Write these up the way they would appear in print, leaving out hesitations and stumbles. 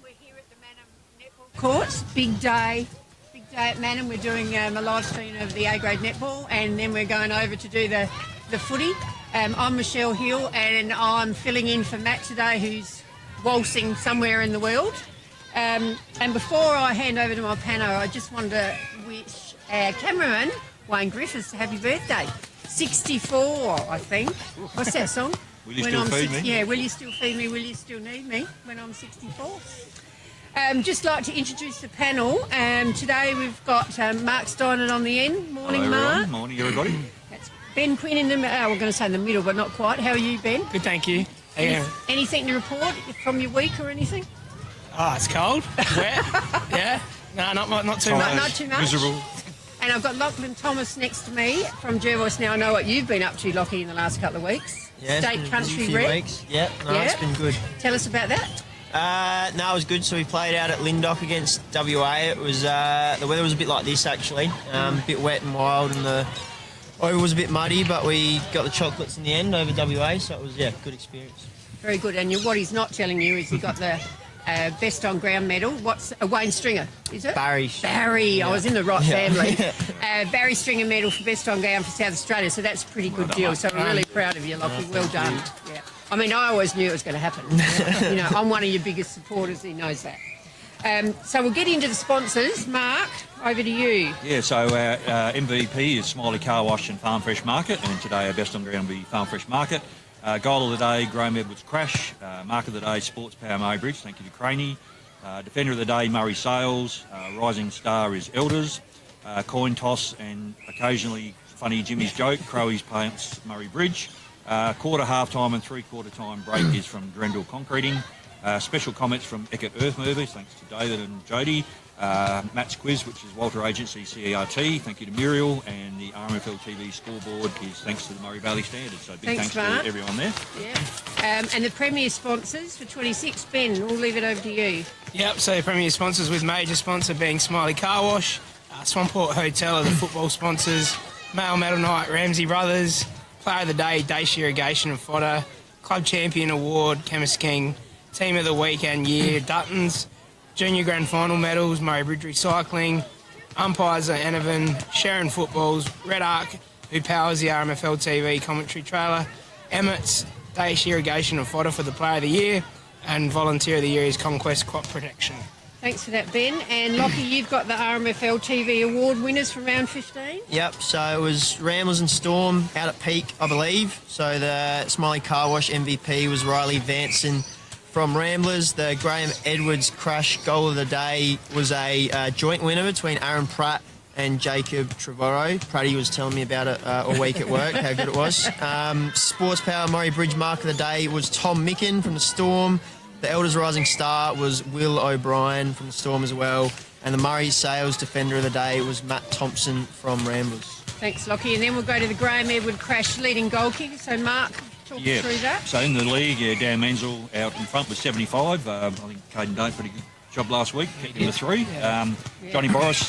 We're here at the Manham Netball Courts. Big day at Manham. We're doing a live stream of the A-grade netball, and then we're going over to do the footy. I'm Michelle Hill, and I'm filling in for Matt today, who's waltzing somewhere in the world. And before I hand over to my panel, I just wanted to wish our cameraman, Wayne Griffiths, a happy birthday. 64, I think. What's that song? Will you still feed me? Yeah, will you still feed me? Will you still need me when I'm 64? Just like to introduce the panel. Today we've got Mark Steiner on the end. Morning, Hello, Mark. everyone. Morning, everybody. That's Ben Quinn in the we're going to say in the middle, but not quite. How are you, Ben? Good, thank you. Anything to report from your week or anything? Oh, it's cold, wet. Yeah, no, not too much. Not too much. Miserable. And I've got Lachlan Thomas next to me from Jervois. Now I know what you've been up to, Lockie, in the last couple of weeks. Yeah, State country rep. Yeah, it's been good. Tell us about that. No, it was good. So we played out at Lyndoch against WA. It was the weather was a bit like this actually, a bit wet and wild, and the oval was a bit muddy. But we got the chocolates in the end over WA, so it was good experience. Very good. And what he's not telling you is he got the best on ground medal. What's Wayne Stringer? Is it Barry? Yeah. I was in the right family. Barry Stringer medal for best on ground for South Australia. So that's a pretty good deal. So we're really proud of you, Lockie. Well done. Yeah. I mean, I always knew it was going to happen. I'm one of your biggest supporters. He knows that. So we'll get into the sponsors. Mark, over to you. Yeah, so our MVP is Smiley Car Wash and Farm Fresh Market, and today our best on ground will be Farm Fresh Market. Goal of the day, Graham Edwards Crash. Mark of the day, Sports Power Murray Bridge. Thank you to Craney. Defender of the day, Murray Sales. Rising star is Elders. Coin toss and occasionally funny Jimmy's joke, Crowy's Pants Murray Bridge. Quarter half-time and three-quarter time break is from Grendel Concreting. Special comments from Eckert Earth Movers, thanks to David and Jody. Matt's Quiz, which is Walter Agency CERT, thank you to Muriel. And the RMFL TV scoreboard is thanks to the Murray Valley Standard. So big thanks to everyone there. Yeah. And the premier sponsors for 26, Ben, we'll leave it over to you. Yep, so premier sponsors with major sponsor being Smiley Car Wash, Swamport Hotel are the football sponsors, Male Medal Night, Ramsey Brothers, Player of the Day, Dacish Irrigation and Fodder, Club Champion Award, Chemist King, Team of the Week and Year, Duttons, Junior Grand Final medals, Murray Bridge Recycling, umpires are Enovan, Sharon Footballs, Red Arc, who powers the RMFL TV commentary trailer, Emmett's, Dacish Irrigation and Fodder for the Player of the Year, and Volunteer of the Year is Conquest Crop Protection. Thanks for that, Ben. And Lockie, you've got the RMFL TV award winners from round 15? Yep, so it was Ramblers and Storm out at Peak, I believe. So the Smiley Car Wash MVP was Riley Vanson from Ramblers. The Graham Edwards Crash goal of the day was a joint winner between Aaron Pratt and Jacob Trevorrow. Pratty was telling me about it all week at work, how good it was. Sports Power Murray Bridge Mark of the day was Tom Micken from the Storm. The Elders Rising Star was Will O'Brien from the Storm as well. And the Murray Sales Defender of the day was Matt Thompson from Ramblers. Thanks, Lockie. And then we'll go to the Graham Edward Crash leading goal kicker. So, Mark, talk us through that. So in the league, Dan Menzel out in front with 75. I think Caden Dane pretty good job last week, kicking the three. Johnny Boris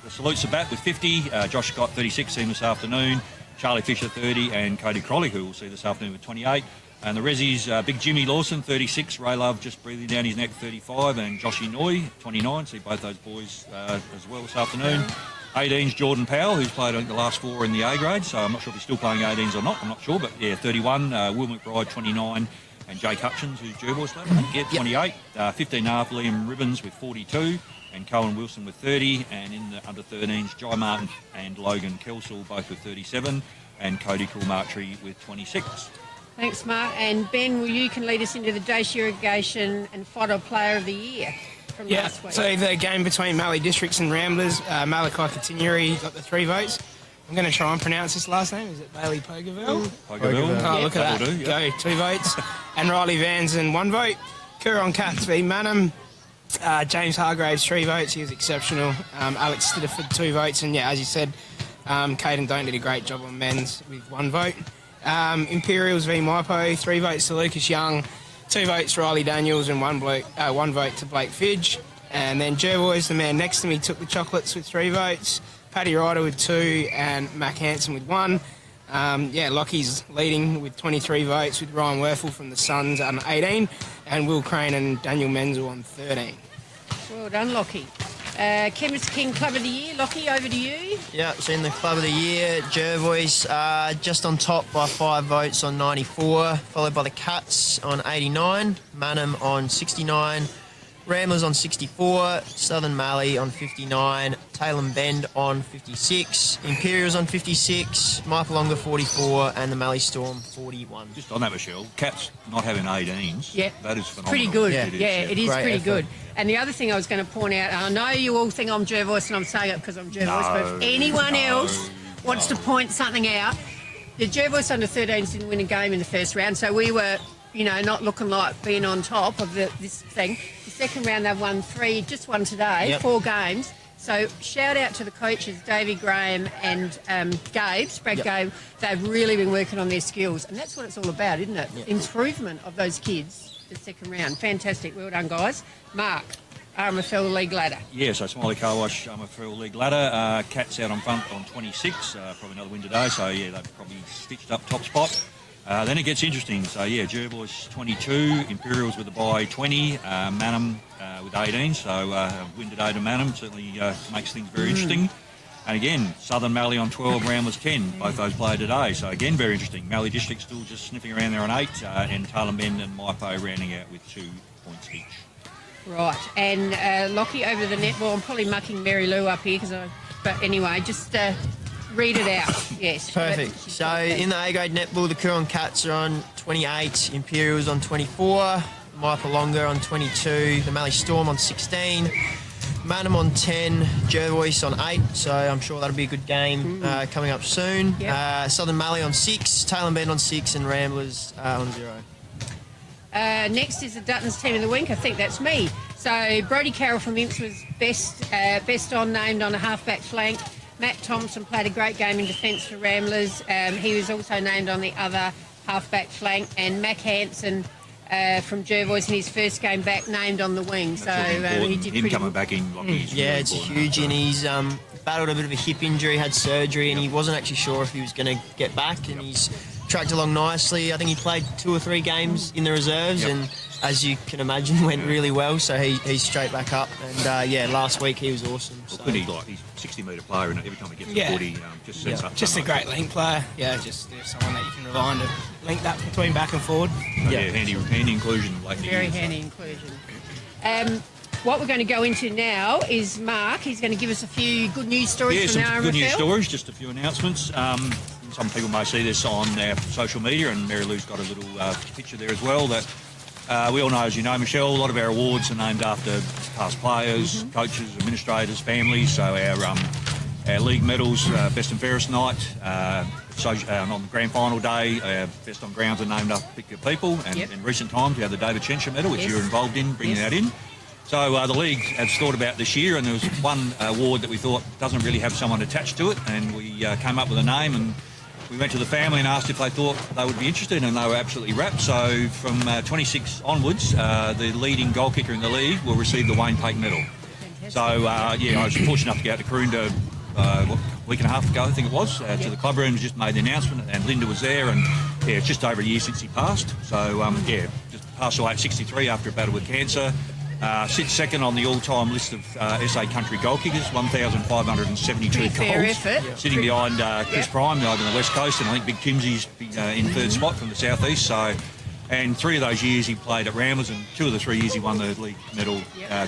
salutes the bat with 50. Josh Scott, 36, seen this afternoon. Charlie Fisher, 30, and Cody Crowley, who we'll see this afternoon with 28. And the Rezzies, Big Jimmy Lawson, 36, Ray Love just breathing down his neck, 35, and Joshy Noy, 29. See both those boys as well this afternoon. 18's Jordan Powell, who's played I think the last four in the A grade, so I'm not sure if he's still playing 18s or not, I'm not sure, but yeah, 31. Will McBride, 29, and Jake Hutchins, who's Jervois lad, I think, yeah, 28. 15 half, Liam Ribbons with 42, and Cohen Wilson with 30, and in the under 13s, Jai Martin and Logan Kelsall, both with 37, and Cody Coolmartry with 26. Thanks, Mark. And Ben, you can lead us into the Dacish Irrigation and Fodder Player of the Year from last week. So the game between Mallee Districts and Ramblers, Malachi Continuary got the 3 votes. I'm going to try and pronounce his last name. Is it Bailey Pogaville? Pogaville. Oh, look at that. Do, yeah. Go, 2 votes. And Riley Vanson, 1 vote. Kuron Cats v Manham. James Hargraves, 3 votes. He was exceptional. Alex Stitterford, 2 votes. And yeah, as you said, Caden Don't did a great job on men's with 1 vote. Imperials v Maipo, 3 votes to Lucas Young, 2 votes to Riley Daniels, and 1 vote to Blake Fidge. And then Jervois, the man next to me, took the chocolates with 3 votes. Paddy Ryder with 2, and Mac Hansen with 1. Lockie's leading with 23 votes with Ryan Werfel from the Suns under 18, and Will Crane and Daniel Menzel on 13. Well done, Lockie. Chemist King Club of the Year. Lockie, over to you. Yeah, seen the Club of the Year. Jervois just on top by 5 votes on 94, followed by the Cats on 89, Manham on 69, Ramblers on 64, Southern Mallee on 59, Taylor Bend on 56, Imperials on 56, Michael Longer 44, and the Mallee Storm 41. Just on that, Michelle, Cats not having 18s. Yeah. That is phenomenal. Pretty good. Yeah. It is Great pretty effort. good. And the other thing I was going to point out, I know you all think I'm Jervois and I'm saying it because I'm Jervois, but if anyone else wants to point something out, the Jervois under 13s didn't win a game in the first round, so we were, not looking like being on top of this thing. The second round they've won 3, just won today, Yep. 4 games. So shout out to the coaches, Davey Graham and Brad Yep. Gabe. They've really been working on their skills, and that's what it's all about, isn't it? Yep. Improvement of those kids. The second round. Fantastic. Well done, guys. Mark, RMFL League ladder. Yeah, so Smiley Car Wash, RMFL League ladder. Cats out on front on 26, probably another win today, so yeah, they've probably stitched up top spot. Then it gets interesting. So yeah, Jervois 22, Imperials with a bye 20, Manham with 18. So win today to Manham certainly makes things very interesting. And again, Southern Mallee on 12, Ramblers 10. Both those played today. So again, very interesting. Mallee District still just sniffing around there on 8, and Taylor Bend and Maipo rounding out with 2 points each. Right. And Lockie over the netball. I'm probably mucking Mary Lou up here but anyway, just read it out. Yes. Perfect. So in the A-grade netball, the Coorong Cats are on 28, Imperials on 24, Michael Longer on 22, the Mallee Storm on 16, Manham on 10, Jervois on 8, so I'm sure that'll be a good game coming up soon. Yep. Southern Mallee on 6, Taylor Bend on 6, and Ramblers on 0. Next is the Dutton's Team of the Week. I think that's me. So Brodie Carroll from Imps was best on, named on a halfback flank. Matt Thompson played a great game in defence for Ramblers. He was also named on the other halfback flank. And Mac Hansen from Jervois in his first game back, named on the wing. So he did Him pretty coming good. back in, like he's Yeah, really it's important. huge, and he's battled a bit of a hip injury, had surgery, and he wasn't actually sure if he was going to get back, and he's tracked along nicely. I think he played 2 or 3 games in the reserves, and as you can imagine, went really well, so he's straight back up. And last week he was awesome. Well, So. he's a 60-metre player, and every time he gets the footy, just sets up. Just so a much. great link player. Yeah, just someone that you can rely on to link that between back and forward. Yeah, handy inclusion late in the Very year, so. handy inclusion. What we're going to go into now is Mark. He's going to give us a few good news stories Yeah, from some the RMFL. good news stories, just a few announcements. Some people may see this on our social media, and Mary Lou's got a little picture there as well. That we all know, as you know, Michelle, a lot of our awards are named after past players, coaches, administrators, families. So our league medals, best and fairest night, on the grand final day, best on grounds are named after particular people. And in recent times, we had the David Chencher medal, which you were involved in bringing that in. So the league has thought about this year, and there was one award that we thought doesn't really have someone attached to it, and we came up with a name, and we went to the family and asked if they thought they would be interested, and they were absolutely rapt. So from 26 onwards, the leading goal kicker in the league will receive the Wayne Pate medal. Fantastic. So I was fortunate enough to go out to Karoonda a week and a half ago, I think it was, to the club room, just made the announcement, and Linda was there, and it's just over a year since he passed. So just passed away at 63 after a battle with cancer. Sits second on the all-time list of SA country goal kickers, 1,572 Pretty goals. fair effort. Sitting behind Chris Prime over on the West Coast, and I think Big Timsy's in third spot from the southeast. So, and 3 of those years he played at Ramblers, and 2 of the 3 years he won the league medal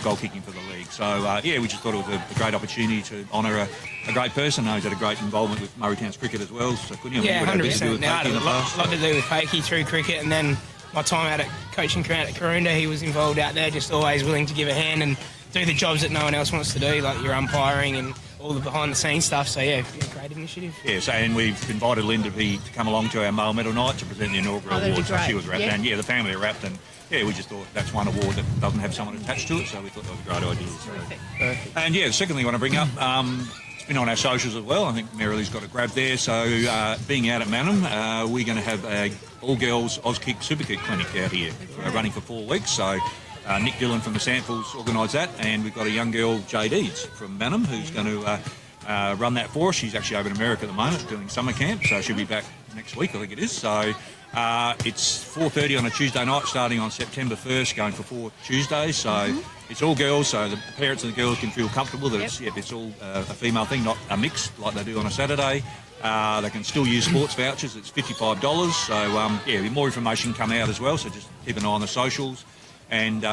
goal kicking for the league. So we just thought it was a great opportunity to honour a great person. He's had a great involvement with Murray Towns cricket as well. So couldn't you? Yeah, 100%. Now, In the a past. lot to do with Pakey through cricket, and then my time out at coaching out at Karoonda, he was involved out there, just always willing to give a hand and do the jobs that no one else wants to do, like your umpiring and all the behind-the-scenes stuff. So, great initiative. Yes, and we've invited Linda to come along to our male medal night to present the inaugural that'd be award. So great. she was wrapped, Yeah. and the family are wrapped, and we just thought that's one award that doesn't have someone attached to it, so we thought that was a great idea. So. Perfect. And the second thing I want to bring up, it's been on our socials as well. I think Marilee's got a grab there. So being out at Manham, we're going to have a all-girls Auskick Superkick clinic out here, running for 4 weeks. So Nick Dillon from the Sandfulls organised that, and we've got a young girl, Jade Eads from Manham, who's going to run that for us. She's actually over in America at the moment doing summer camp, so she'll be back next week, I think it is. So it's 4:30 on a Tuesday night, starting on September 1st, going for 4 Tuesdays. So it's all girls, so the parents and the girls can feel comfortable that it's all a female thing, not a mix like they do on a Saturday. They can still use sports vouchers. It's $55. So, more information come out as well. So just keep an eye on the socials. And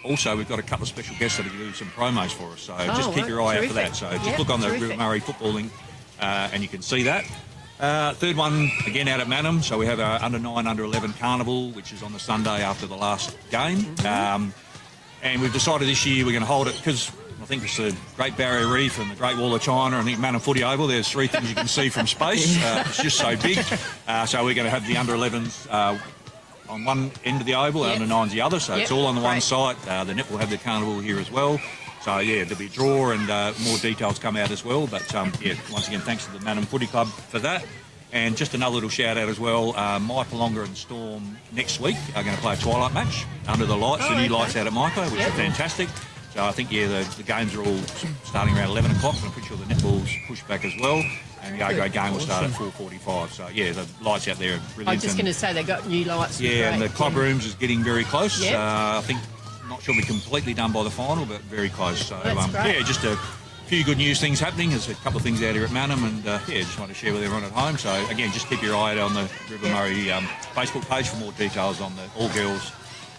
also, we've got a couple of special guests that are going to do some promos for us. So just keep your eye out for that. So just look on the River Murray football link and you can see that. Third one, again, out at Manham. So we have our under-9, under-11 carnival, which is on the Sunday after the last game. And we've decided this year we're going to hold it because I think it's the Great Barrier Reef and the Great Wall of China. I think Manham Footy Oval, there's 3 things you can see from space. It's just so big. So we're going to have the under-11s on one end of the oval, under-9s the other. So it's all on the one site. The Net will have the carnival here as well. So, there'll be a draw and more details come out as well. But, once again, thanks to the Manham Footy Club for that. And just another little shout-out as well, My Palonga and Storm next week are going to play a twilight match under the lights, the new lights out at Micah, which are fantastic. So I think, the games are all starting around 11 o'clock, and I'm pretty sure the netball's pushed back as well. And the A-grade game will start at 4:45. So, the lights out there are brilliant. I was just going to say they got new lights. Yeah, and the club rooms is getting very close. I think, not sure we're completely done by the final, but very close. So, just a few good news things happening. There's a couple of things out here at Manham, and just want to share with everyone at home. So, again, just keep your eye out on the River Murray Facebook page for more details on the all-girls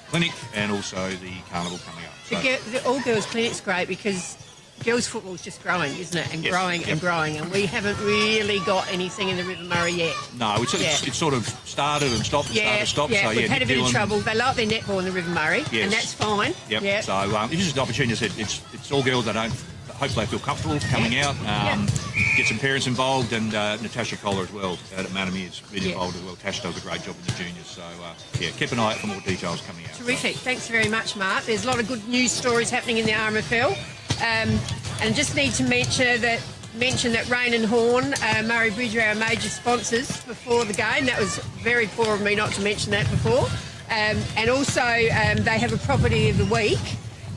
clinic and also the carnival coming up. So, the all-girls clinic's great because girls' football's just growing, isn't it? And growing and growing, and we haven't really got anything in the River Murray yet. No, it's sort of started and stopped and started and stopped. Yeah, so, we've had a bit of trouble. They like their netball in the River Murray, and that's fine. So it's just an opportunity. I said it's all girls that don't. Hopefully, they feel comfortable coming out. Get some parents involved, and Natasha Kohler as well out at Manham is really involved as well. Tash does a great job in the juniors. So keep an eye out for more details coming out. Terrific. Thanks very much, Mark. There's a lot of good news stories happening in the RMFL. And just need to mention that Rain and Horn, Murray Bridge are our major sponsors before the game. That was very poor of me not to mention that before. And also they have a property of the week.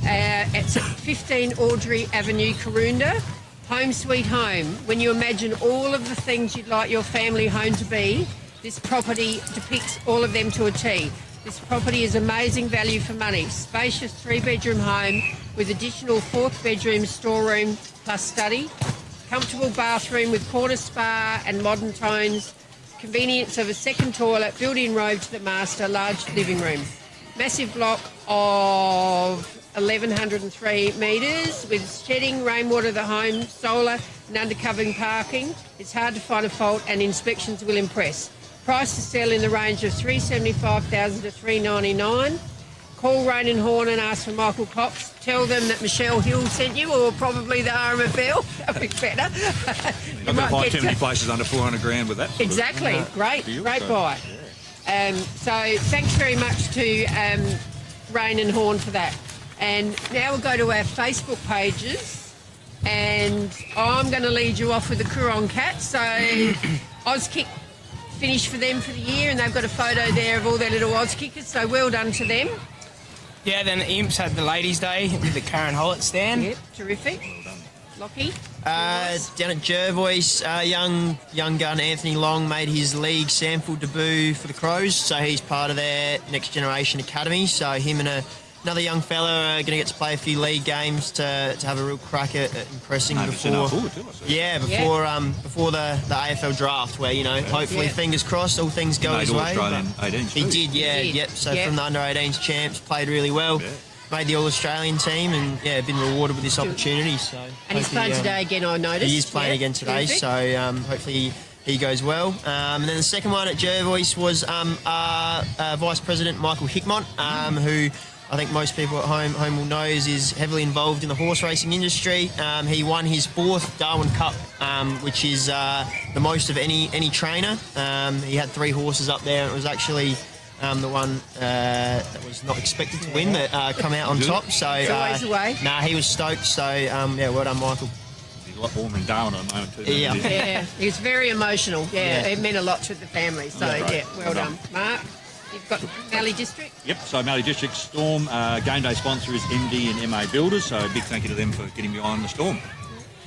It's at 15 Audrey Avenue, Karoonda. Home sweet home. When you imagine all of the things you'd like your family home to be, this property depicts all of them to a T. This property is amazing value for money. Spacious 3-bedroom home with additional 4th bedroom, storeroom plus study. Comfortable bathroom with corner spa and modern tones. Convenience of a second toilet, built-in robe to the master, large living room. Massive block of 1,103 metres with shedding, rainwater, the home, solar and undercovering parking. It's hard to find a fault and inspections will impress. Price to sell in the range of $375,000 to $399,000. Call Rain and Horn and ask for Michael Cox. Tell them that Michelle Hill sent you, or probably the RMFL. That'd be better. You're not going to find too many places under 400 grand with that. Exactly. Great buy. So thanks very much to Rain and Horn for that. And now we'll go to our Facebook pages, and I'm going to lead you off with the Coorong Cats. So Auskick finished for them for the year, and they've got a photo there of all their little Auskickers, so well done to them. Yeah, then the Imps had the Ladies' Day with the Karen Hollett stand. Yep, terrific. Well done. Lockie? Down at Jervois, young gun Anthony Long made his league sample debut for the Crows, so he's part of their Next Generation Academy. So him and another young fella are going to get to play a few league games to have a real crack at impressing before the AFL draft, where hopefully fingers crossed all things go his way. He did, yep. So from the under 18s champs, played really well. Yeah. Made the All-Australian team and, been rewarded with this opportunity. So and he's playing today again, I noticed. He is playing again today, so hopefully he goes well. And then the second one at Jervois was Vice President Michael Hickmott, who I think most people at home will know is heavily involved in the horse racing industry. He won his 4th Darwin Cup, which is the most of any trainer. He had 3 horses up there, and it was actually the one that was not expected to win that come out on top. So always the way. He was stoked. So well done, Michael. He's a lot warm and down at the moment too. Yeah, he was very emotional. It meant a lot to the family. So well done, Mark. You've got Mallee District? Yep, so Mallee District Storm, game day sponsor is MD and MA Builders, so a big thank you to them for getting behind the Storm.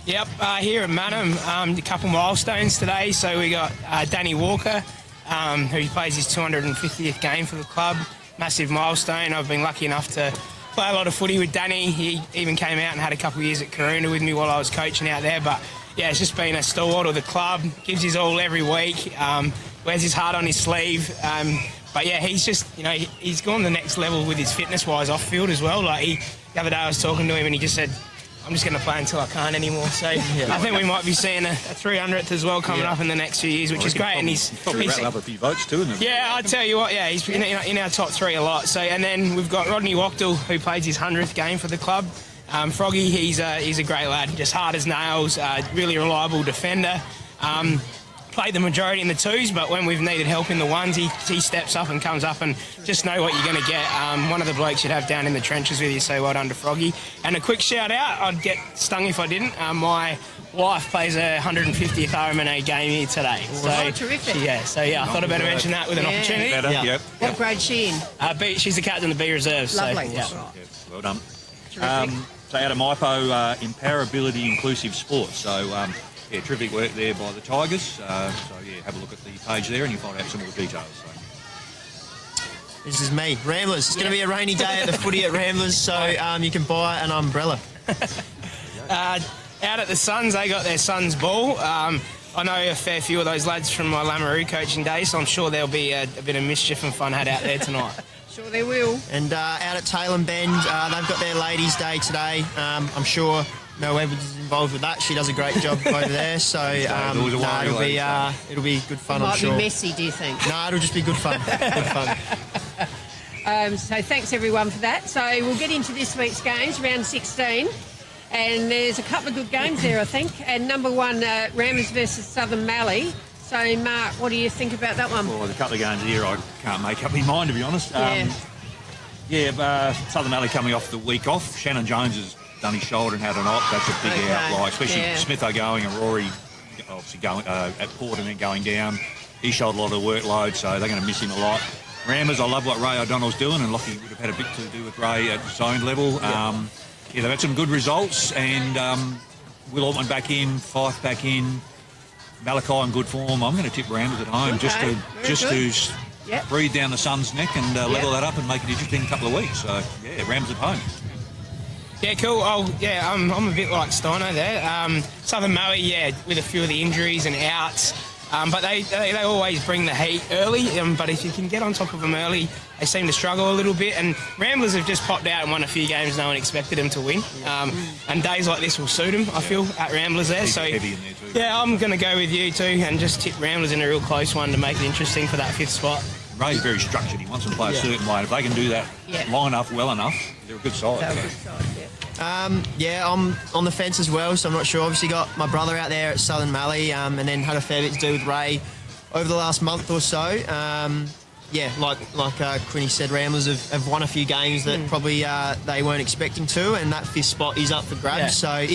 Yep, here at Manham, a couple milestones today. So we got Danny Walker, who plays his 250th game for the club. Massive milestone. I've been lucky enough to play a lot of footy with Danny. He even came out and had a couple of years at Karuna with me while I was coaching out there. But yeah, it's just been a stalwart of the club. Gives his all every week. Wears his heart on his sleeve. But yeah, he's just, he's gone the next level with his fitness-wise off field as well. Like the other day I was talking to him and he just said, I'm just going to play until I can't anymore. So I think we might be seeing a 300th as well coming up in the next few years, which is great. And he's probably rattle up a few votes too. Yeah, I tell you what, he's in our top 3 a lot. So and then we've got Rodney Wachtel, who plays his 100th game for the club. Froggy, he's a great lad, just hard as nails, really reliable defender. Played the majority in the 2s, but when we've needed help in the 1s, he steps up and comes up and just know what you're going to get. One of the blokes you'd have down in the trenches with you, so well done to Froggy. And a quick shout out, I'd get stung if I didn't. My wife plays a 150th RMFL game here today. So terrific. I thought I'd better mention that with an opportunity. Yep. What grade she in? She's the captain of the B Reserves. Lovely. So, yeah. Well done. Terrific. So out of MyPo, Empowerability Inclusive Sports. So terrific work there by the Tigers. Have a look at the page there and you'll find out some more details. So. This is me, Ramblers. It's going to be a rainy day at the footy at Ramblers, so you can buy an umbrella. Out at the Suns, they got their Suns ball. I know a fair few of those lads from my Lamoureux coaching days, so I'm sure there'll be a bit of mischief and fun had out there tonight. Sure they will. And out at Tailem Bend, they've got their ladies' day today. I'm sure Mel Edwards is involved with that. She does a great job over there. So it'll be good fun, I'm sure. Might be messy, do you think? No, it'll just be good fun. Good fun. So thanks everyone for that. So we'll get into this week's games, round 16. And there's a couple of good games there, I think. And number 1, Ramblers versus Southern Mallee. So, Mark, what do you think about that one? Well, there's a couple of games here I can't make up my mind, to be honest. Southern Mallee coming off the week off. Shannon Jones has done his shoulder and had an op. That's a big outlier, especially Smitho going and Rory obviously going at Port and then going down. He showed a lot of workload, so they're going to miss him a lot. Ramblers, I love what Ray O'Donnell's doing, and Lockie would have had a bit to do with Ray at zone level. They've had some good results, and Will Altman back in, Fife back in, Malachi in good form. I'm going to tip Ramblers at home just to breathe down the Suns' neck and level that up and make it an interesting couple of weeks. So, Ramblers at home. Yeah, cool. I'm a bit like Steino there. Southern Mallee, with a few of the injuries and outs. But they always bring the heat early. But if you can get on top of them early, they seem to struggle a little bit. And Ramblers have just popped out and won a few games no one expected them to win. And days like this will suit them, I feel, at Ramblers there. So heavy in there too. Yeah, I'm going to go with you too and just tip Ramblers in a real close one to make it interesting for that 5th spot. Ray's very structured. He wants them to play a certain way. If they can do that long enough, well enough, they're a good side. They're a good side, I'm on the fence as well, so I'm not sure. Obviously got my brother out there at Southern Mallee, and then had a fair bit to do with Ray over the last month or so. Like Quinny said, Ramblers have won a few games that probably they weren't expecting to, and that 5th spot is up for grabs. So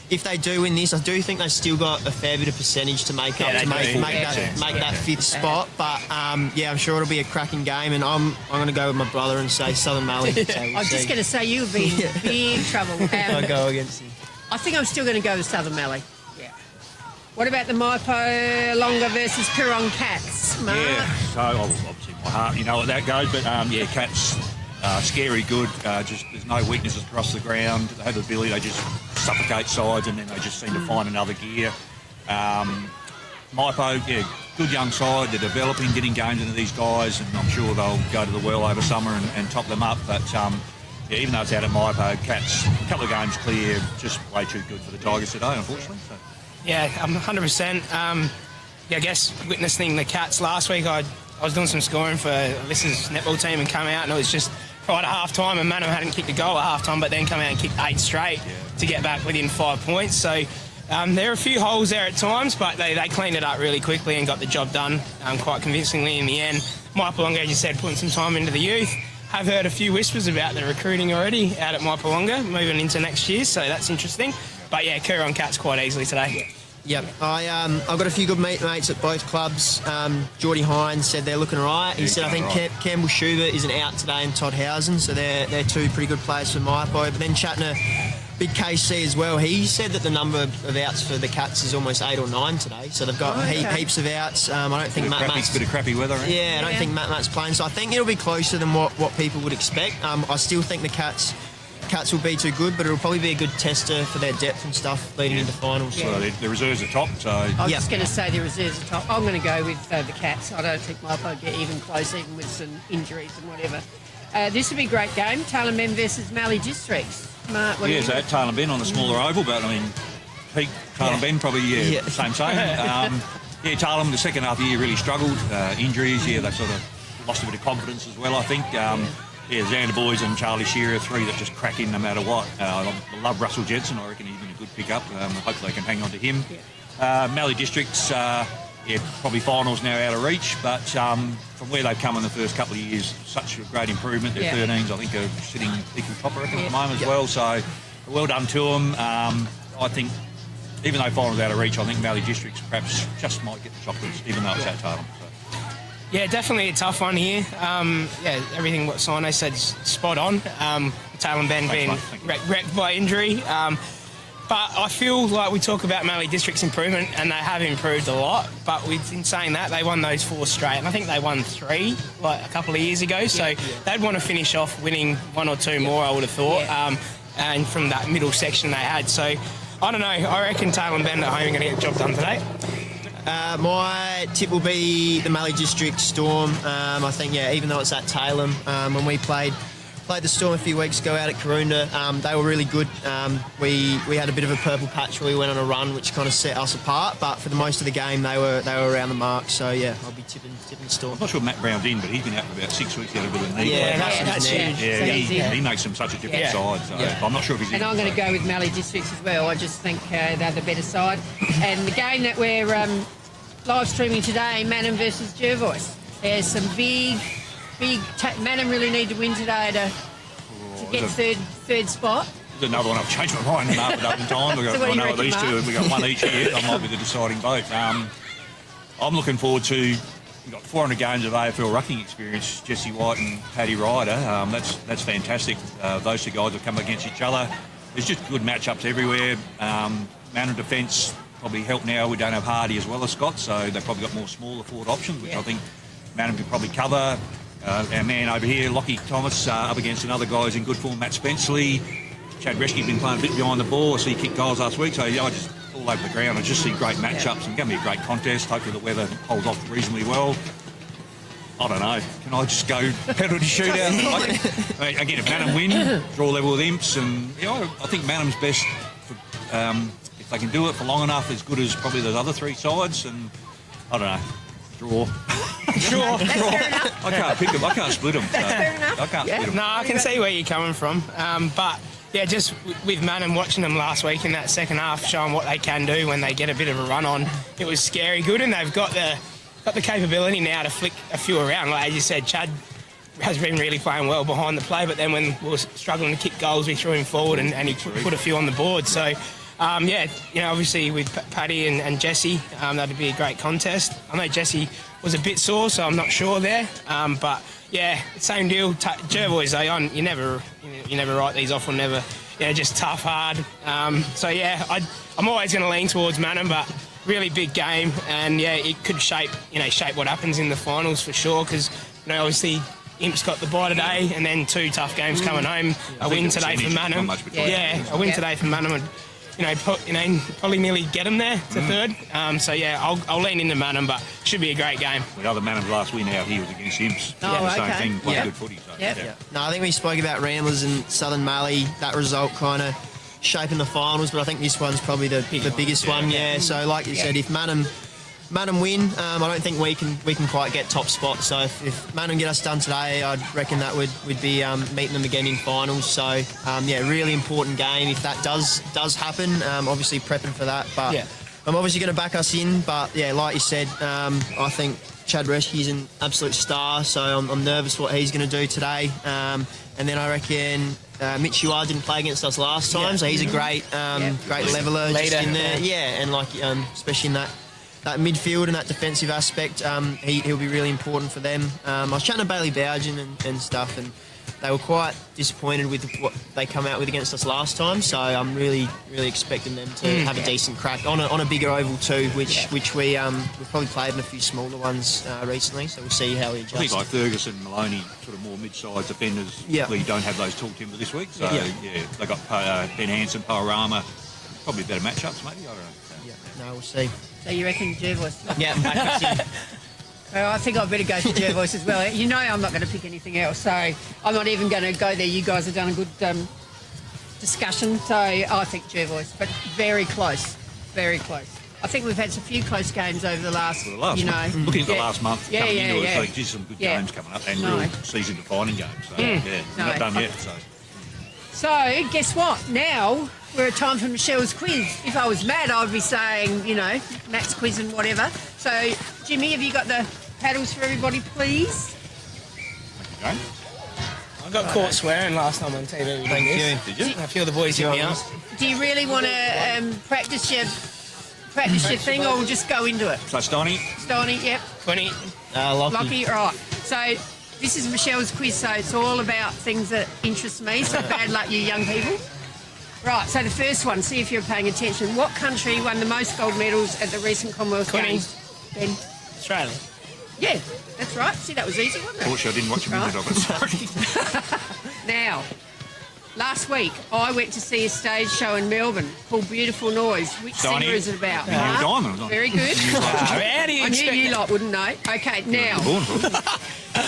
if they do win this, I do think they've still got a fair bit of percentage to make up to make that 5th spot. But I'm sure it'll be a cracking game, and I'm going to go with my brother and say Southern Mallee. So I was just going to say you'll be in big trouble. I'll go against him. I think I'm still going to go with Southern Mallee. Yeah. What about the Maipo Longa versus Coorong Cats, Mark? Yeah, so obviously my heart, you know what that goes, but Cats. Scary good, just there's no weaknesses across the ground. They have the ability, they just suffocate sides and then they just seem to find another gear. Maipo, good young side, they're developing, getting games into these guys, and I'm sure they'll go to the well over summer and top them up. But even though it's out at Maipo, Cats, a couple of games clear, just way too good for the Tigers today, unfortunately. So. Yeah, 100%. I guess witnessing the Cats last week, I was doing some scoring for Alyssa's netball team and come out, and it was just right at half-time, and Manham hadn't kicked a goal at half-time, but then come out and kicked 8 straight to get back within 5 points. So there are a few holes there at times, but they cleaned it up really quickly and got the job done quite convincingly in the end. Maipolonga, as you said, putting some time into the youth. Have heard a few whispers about the recruiting already out at Maipolonga, moving into next year, so that's interesting. But Coorong Cats quite easily today. Yep, I've got a few good mates at both clubs. Geordie Hines said they're looking all right. He said I think Campbell Schubert isn't out today and Todd Housen, so they're 2 pretty good players for Maipo. But then chatting to Big KC as well. He said that the number of outs for the Cats is almost 8 or 9 today. So they've got heaps of outs. I don't think Matt's... bit of crappy weather, right? Yeah, I don't think Matt's playing. So I think it'll be closer than what people would expect. I still think the Cats will be too good, but it'll probably be a good tester for their depth and stuff leading into finals. Yeah. Well, the reserves are top, so... I was just going to say the reserves are top. I'm going to go with the Cats. I don't think they'll get even close, even with some injuries and whatever. This will be a great game. Tailem versus Mallee Districts. Mark, what do you so think? Tailem Ben on the smaller oval, but I mean, peak Tailem Ben probably same. Tailem the second half of the year really struggled. Injuries, they sort of lost a bit of confidence as well, I think. Xander Boys and Charlie Shearer, 3 that just crack in no matter what. I love Russell Jensen. I reckon he's been a good pickup. Hopefully they can hang on to him. Mallee Districts, probably finals now out of reach, but from where they've come in the first couple of years, such a great improvement. Their 13s, I think, are sitting equal top, I reckon, at the moment as well. So well done to them. I think, even though finals out of reach, I think Mallee Districts perhaps just might get the chocolates, even though it's at Tailem. So. Yeah, definitely a tough one here. Everything what Sino said's spot on. Tailem Ben being wrecked by injury. But I feel like we talk about Mallee District's improvement, and they have improved a lot. But in saying that, they won those 4 straight, and I think they won 3 like a couple of years ago. So they'd want to finish off winning 1 or 2 more, I would have thought. And from that middle section they had. So I don't know. I reckon Tailem Ben at home are going to get the job done today. My tip will be the Mallee District Storm. I think, even though it's at Tailem, when we played the Storm a few weeks ago out at Karoonda, they were really good. We had a bit of a purple patch where we went on a run, which kind of set us apart. But for the most of the game, they were around the mark. So I'll be tipping the Storm. I'm not sure Matt Brown's in, but he's been out for about 6 weeks. He had a bit of a knee. That's huge. He makes them such a different side. So I'm not sure if he's in. And I'm going to go with Mallee Districts as well. I just think they're the better side. And the game that we're live streaming today, Manham versus Jervois. There's some big. Manham really need to win today to get third spot. There's another one. I've changed my mind after time. I know these two. We got one each here. I might be the deciding vote. I'm looking forward to. We've got 400 games of AFL rucking experience. Jesse White and Paddy Ryder. That's fantastic. Those 2 guys have come against each other. There's just good matchups everywhere. Manham defence probably help now. We don't have Hardy as well as Scott, so they've probably got more smaller forward options, which I think Manham could probably cover. Our man over here, Lockie Thomas, up against another guy who's in good form, Matt Spenceley. Chad Reschke's been playing a bit behind the ball. I see he kicked goals last week, so I just all over the ground. I just see great matchups and going to be a great contest. Hopefully the weather holds off reasonably well. I don't know. Can I just go penalty shootout? Again, if Manham win, draw level with Imps, and I think Manham's best. If they can do it for long enough, as good as probably those other 3 sides, and I don't know. Draw. Draw. I can't pick them. I can't split them. So I can't split them. No, I can see where you're coming from. But just with Manham, watching them last week in that second half, showing what they can do when they get a bit of a run on, it was scary good, and they've got the capability now to flick a few around. Like as you said, Chad has been really playing well behind the play, but then when we were struggling to kick goals, we threw him forward and he put a few on the board. So. Obviously with Paddy and Jesse, that'd be a great contest. I know Jesse was a bit sore, so I'm not sure there. But same deal. Jervois, you never write these off or never. Just tough, hard. I'm always going to lean towards Manham, but really big game, and it could shape what happens in the finals for sure. Because obviously. Imp's got the bye today, and then 2 tough games coming home. A win today for Manham. A win today for Manham. Probably nearly get them there to third. I'll lean into Manham, but should be a great game. The other Manham's last win out here was against Imps. The same thing, played good footy. So, No, I think we spoke about Ramblers and Southern Mallee. That result kind of shaping the finals, but I think this one's probably the biggest one. So like you said, if Manham win, I don't think we can quite get top spot. So if Manham get us done today, I'd reckon that would be meeting them again in finals. So really important game if that does happen. Obviously prepping for that, but I'm obviously going to back us in. But like you said, I think Chad Reschke's an absolute star. So I'm nervous what he's going to do today. And then I reckon Mitch Uar didn't play against us last time, so he's a great leveller just in there. And especially in that midfield and that defensive aspect, he'll be really important for them. I was chatting to Bailey Bougen and stuff, and they were quite disappointed with what they come out with against us last time. So I'm really expecting them to have a decent crack on a bigger oval too, which we've probably played in a few smaller ones recently. So we'll see how he adjusts. I think like Ferguson, Maloney, sort of more mid-sized defenders. Yeah. We don't have those tall timber this week. So they got Ben Hansen, Paorama, probably better matchups maybe. I don't know. Yeah, no, we'll see. So you reckon Jervois? Yeah, back us in. Well, I think I better go for Jervois as well. You know I'm not going to pick anything else, so I'm not even going to go there. You guys have done a good discussion, so I think Jervois, but very close, very close. I think we've had a few close games over the last, Looking at the last month coming into it, so there's some good games coming up and real season-defining games. So, we're not done yet. So, guess what? Now we're at time for Michelle's quiz. If I was Matt, I'd be saying, Matt's quiz and whatever. So, Jimmy, have you got the paddles for everybody, please? Okay. I got caught swearing last time on TV. Thank you. Did you? A few of the boys hit me up. Do you really want to practice your thing, or just go into it? So, Stoney. Stoney, yep. 20. Lockie, right. So this is Michelle's quiz, so it's all about things that interest me, so bad luck, you young people. Right, so the first one, see if you're paying attention. What country won the most gold medals at the recent Commonwealth 20. Games? Ben? Australia. Yeah, that's right. See, that was easy, wasn't it? Fortunately, I didn't watch a minute of it. Sorry. Now, last week, I went to see a stage show in Melbourne called Beautiful Noise. Which Stoney. singer is it about? Neil Huh? Diamond. Very good. How do you I knew expect you that? lot wouldn't know. Okay, now, Born for it.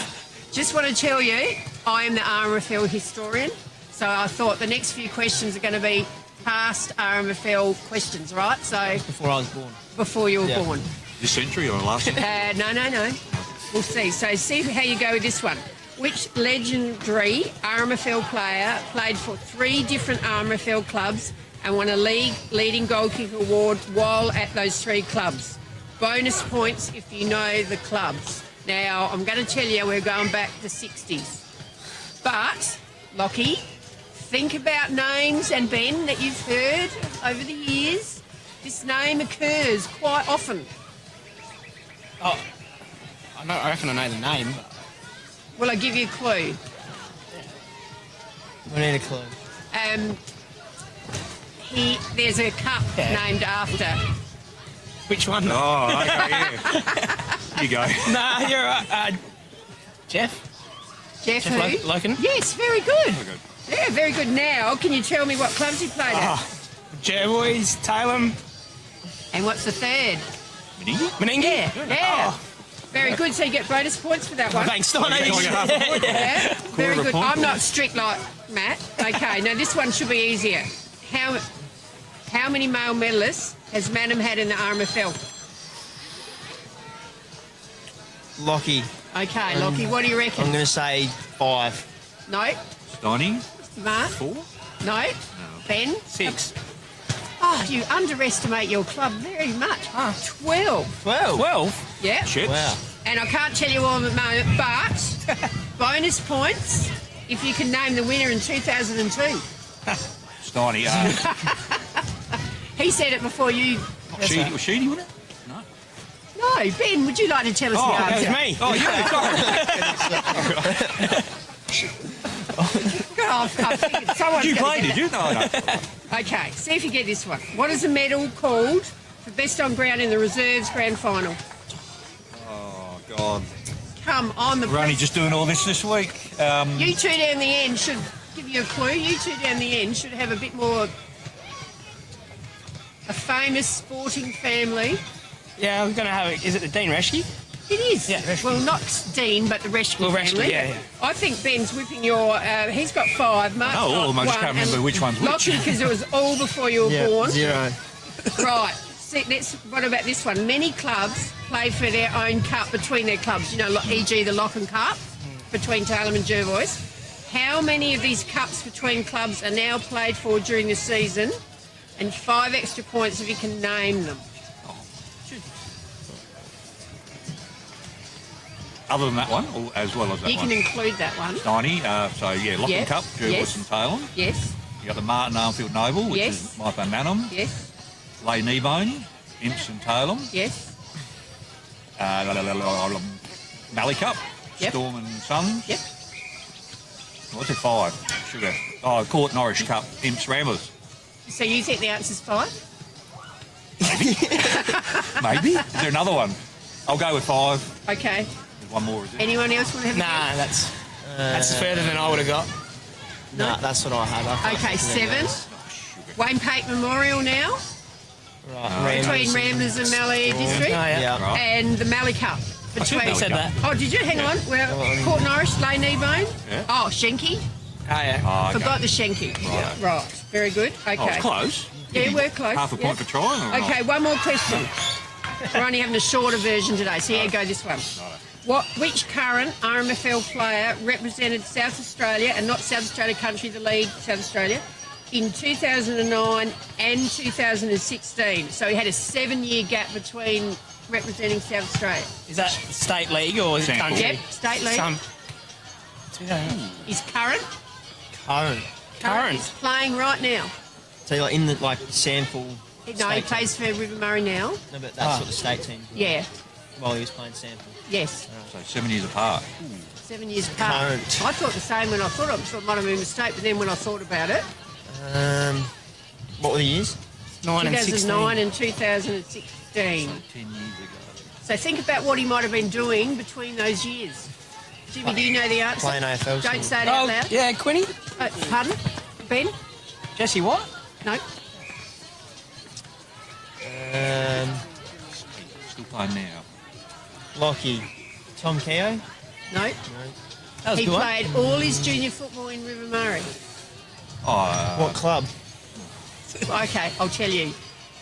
just want to tell you, I am the RMFL historian, so I thought the next few questions are going to be past RMFL questions, right? So Before I was born. before you were Yeah. born. This century or last century? No. We'll see. So see how you go with this one. Which legendary RMFL player played for 3 different RMFL clubs and won a league leading goalkeeper award while at those 3 clubs? Bonus points if you know the clubs. Now, I'm going to tell you we're going back to the 60s. But, Lockie, think about names, and Ben, that you've heard over the years. This name occurs quite often. Oh, I reckon I know the name. But Will I give you a clue? We need a clue. There's a cup named after. which one? Oh, okay, yeah. You go. Nah, you're right. Jeff? Jeff who? Loken? Yes, very good. Very good. Yeah, very good. Now, can you tell me what clubs he played at? Jervois, Taylor, And what's the third? Meningi? Yeah. Very good. So you get bonus points for that one. Thanks, Don. Yeah, very Quarter of a good. point. I'm not strict like Matt. Okay, now this one should be easier. How many male medalists has Manham had in the RMFL? Lockie. Okay, Lockie, what do you I'm reckon? going to say 5. No? Stoney, Mark? 4. No? Ben? 6. Oh, you underestimate your club very much. 12. 12? Yeah. Shit. Wow. And I can't tell you all at the moment, but bonus points if you can name the winner in 2002. Stoney, He said it before you. Sheedy, was Sheedy with it? No. No, Ben, would you like to tell us Oh, the That answer? was me. Oh, yeah, I figured someone's Did you gonna play, get did you? No, no. that. Okay, see if you get this one. What is the medal called for best on ground in the reserves grand final? Oh, God. Come on, We're only just doing all this week. You two down the end should give you a clue. You two down the end should have a bit more. A famous sporting family. Yeah, we're going to have it. Is it the Dean Reschke? It is. Yeah, Reschke. Well, not Dean, but the Reschke Well, Reschke, family. yeah. I think Ben's whipping your. He's got 5. Mark's Oh, got almost 1, can't remember and which one's which. Lockie, because it was all before you were born. 0. Right. See, what about this one? Many clubs play for their own cup between their clubs. You know, e.g. the Locken Cup between Taylor and Jervois. How many of these cups between clubs are now played for during the season? And 5 extra points if you can name them. Other than that one, or as well as that You one? can include that one. Stoney, so yeah, Locking Yep. Cup, Jervois Yes. and Taylor. Yes. You got the Martin Armfield Noble, which Yes. is Michael Manham. Yes. Lay Kneebone, Imps and Taylor. Yes. Mallee Cup, Yep. Storm and Sons. Yep. What's it, 5? Sugar. Oh, Court Norwich Cup, Imps Ramblers. So you think the answer's 5? Maybe. Is there another one? I'll go with 5. Okay. There's one more, is there? Anyone else want to have a Nah, that's further than I would have got. No, that's what I had. I thought Okay, something 7. else. Wayne Pate Memorial now, Right, between Ramblers and Mallee District, Oh, yeah. Yeah. Right. and the Mallee Cup. Between, Mallee Said Cup. that. Oh, did you? Hang on. Well, Court Norwich, Lay Kneebone. Yeah. Oh, Shenky. Oh, yeah. Oh, okay. Forgot the Shenky. Right. Right. Very good. Okay. Oh, it's close. Yeah, we're close. Half a yeah. point for trying or Okay, one more question. We're only having a shorter version today, so yeah, go this one. Which current RMFL player represented South Australia, and not South Australia country, the league, South Australia, in 2009 and 2016? So he had a 7-year gap between representing South Australia. Is that state league or is it Sample. country? Yep, state league. Some. He's current. Current. He's playing right now. So you're like in the sample. No, he state plays for River Murray now. team. No, but that's what the state team. Yeah. While he was playing sample. Yes. So 7 years apart. 7 years apart. Current. I thought the same when I thought it. It might have been a mistake, but then when I thought about it, What were the years? 9 and 16. 2009 and 2016. 10 years ago. So think about what he might have been doing between those years. Jimmy, do you know the answer? Playing AFL. Don't say it Oh, out loud. yeah, Quinny. Pardon? Ben? Jesse what? No. Still playing now. Lockie. Tom Keogh. No. That was a He good one. played all his junior football in River Murray. Oh, What club? Okay, I'll tell you.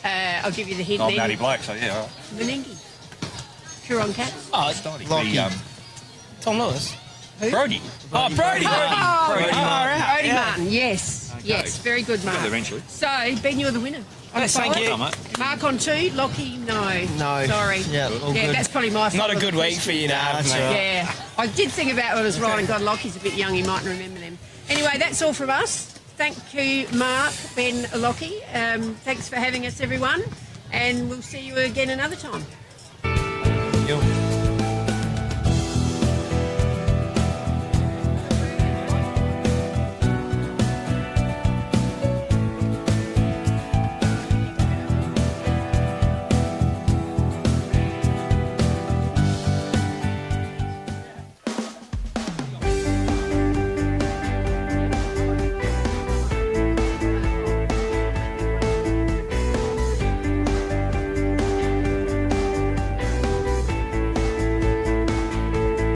I'll give you the hint I'm then. Matty Blake, so yeah. All right. Meningi. Huron Cats. Oh, Starting Lockie. the, Tom Lewis. Brody. Oh, Brody. Oh, Brody Martin. Brody Yeah. Martin, yes. Okay. Yes, very good, Got Mark. there eventually. So, Ben, you're the winner. On Yes, five. thank you. Well done, mate. Mark on 2, Lockie, no. No. Sorry. Yeah, all good. that's probably my fault. Not a good week for you to have, that's mate. all right. Yeah, I did think about when I was writing, God, Lockie's a bit young, he mightn't remember them. Anyway, that's all from us. Thank you, Mark, Ben, Lockie. Thanks for having us, everyone. And we'll see you again another time. Yo.